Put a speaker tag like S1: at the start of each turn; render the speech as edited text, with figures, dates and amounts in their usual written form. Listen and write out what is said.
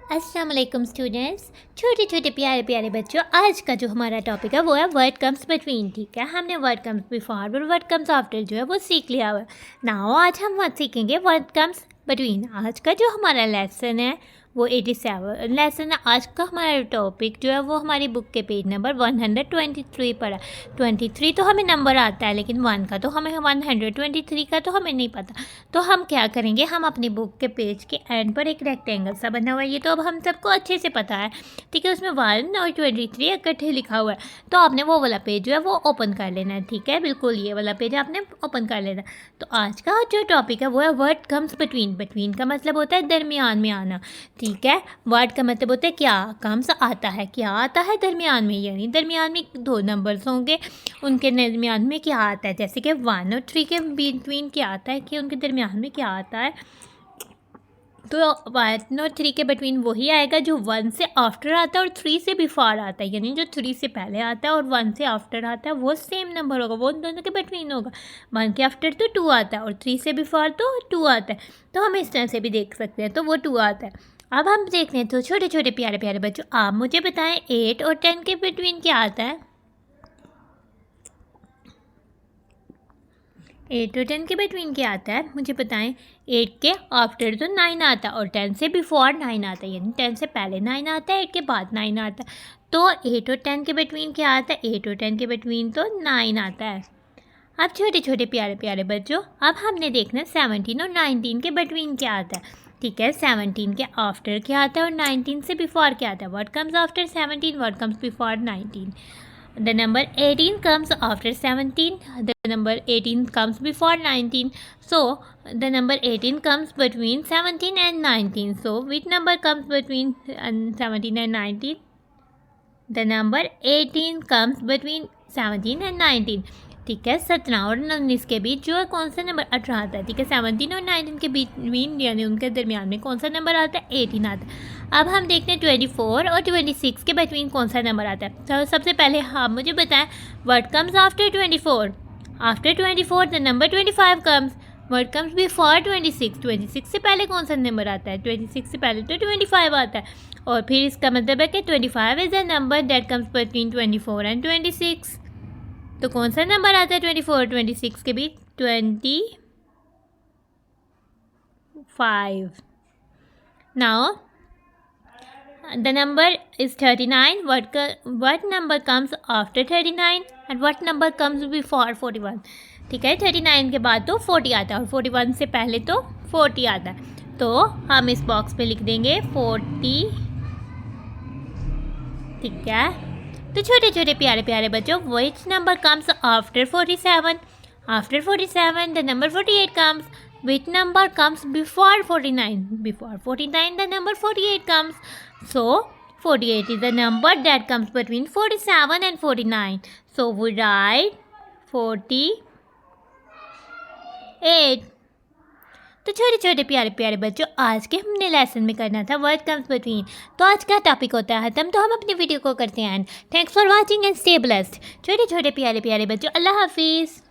S1: अस्सलाम वालेकुम स्टूडेंट्स। छोटे छोटे प्यारे प्यारे बच्चों, आज का जो हमारा टॉपिक है वो है वर्ड कम्स बिटवीन। ठीक है, हमने वर्ड कम्स बिफोर और वर्ड कम्स आफ्टर जो है वो सीख लिया हुआ है। नाउ आज हम सीखेंगे वर्ड कम्स बिटवीन। आज का जो हमारा लेसन है वो 87 लेसन है। आज का हमारा टॉपिक जो है वो हमारी बुक के पेज नंबर 123 पर है। 23 तो हमें नंबर आता है, लेकिन 1 का तो हमें 123 का तो हमें नहीं पता। तो हम क्या करेंगे, हम अपनी बुक के पेज के एंड पर एक रेक्टेंगल सा बना हुआ है, ये तो अब हम सबको अच्छे से पता है। ठीक है, उसमें 1 और 23 इकट्ठे लिखा हुआ है। तो आपने वो वाला पेज जो है वो ओपन कर लेना है। ठीक है, बिल्कुल ये वाला पेज आपने ओपन कर लेना है। तो आज का जो टॉपिक है वो है वर्ड कम्स बिटवीन। बिटवीन का मतलब होता है दरमियान में आना। ठीक है, वर्ड का मतलब होता है क्या कम्स आता है, क्या आता है दरमियान में, यानी दरमियान में दो नंबर्स होंगे, उनके दरमियान में क्या आता है। जैसे कि 1 और 3 के बिटवीन क्या आता है, कि उनके दरमियान में क्या आता है। तो 1 और 3 के बिटवीन वही आएगा जो 1 से आफ्टर आता है और 3 से बिफोर आता है, यानी जो 3 से पहले आता है और 1 से आफ्टर आता है वो सेम नंबर होगा, वो दोनों के बिटवीन होगा। 1 के आफ्टर तो 2 आता है और 3 से बिफोर तो 2 आता है। तो हम इस तरह से भी देख सकते हैं, तो वो 2 आता है। अब हम देखते हैं, तो छोटे छोटे प्यारे प्यारे बच्चों, आप मुझे बताएं 8 और 10 के बिटवीन क्या आता है। 8 और 10 के बिटवीन क्या आता है, मुझे बताएं। 8 के आफ्टर तो 9 आता है और 10 से बिफोर 9 आता है, यानी 10 से पहले 9 आता है, 8 के बाद 9 आता है। तो 8 और 10 के बिटवीन क्या आता है, 8 और 10 के बिटवीन तो 9 आता है। अब छोटे छोटे प्यारे प्यारे बच्चों, अब हमने देखना 17 और 19 के बिटवीन क्या आता है। ठीक है, 17 के आफ्टर क्या आता है और 19 से बिफोर क्या आता है। What comes after 17, what comes before 19। The number 18 comes after 17. The number 18 comes before 19. So, the number 18 comes between 17 and 19. So, which number comes between 17 and 19? The number 18 comes between 17 and 19. ठीक है, 17 और 19 के बीच जो है कौन सा number 18 आता है। ठीक है, 17 और 19 के बीच यानी उनके दरमियान में कौन सा नंबर आता है, 18 आता है। अब हम देखते हैं 24 और 26 के बिटवीन कौन सा नंबर आता है। तो सबसे पहले आप मुझे बताएं, what comes after 24। After 24 the number 25 comes. What comes before 26। 26 से पहले कौन सा नंबर आता है, 26 से पहले तो 25 आता है। और फिर इसका मतलब है कि 25 is the number that comes between 24 and 26। तो कौन सा नंबर आता है 24 और 26 के बीच, 25। Now the number is 39। what number comes after 39 and what number comes before 41। ठीक है, 39 के बाद तो 40 आता है और 41 से पहले तो 40 आता है। तो हम इस बॉक्स पे लिख देंगे 40। ठीक है, तो छोटे छोटे प्यारे प्यारे बच्चों, which number comes after 47। After 47 the number 48 comes। which number comes before 49। before 49 the number 48 comes। so 48 is the number that comes between 47 and 49। so we write 48। तो छोटे छोटे प्यारे प्यारे बच्चों, आज के हमने लेसन में करना था वर्ड कम्स बिटवीन। तो आज का टॉपिक होता है खत्म, तो हम अपनी वीडियो को करते हैं and thanks for watching and stay blessed. छोटे छोटे प्यारे प्यारे बच्चों, अल्लाह हाफिज़।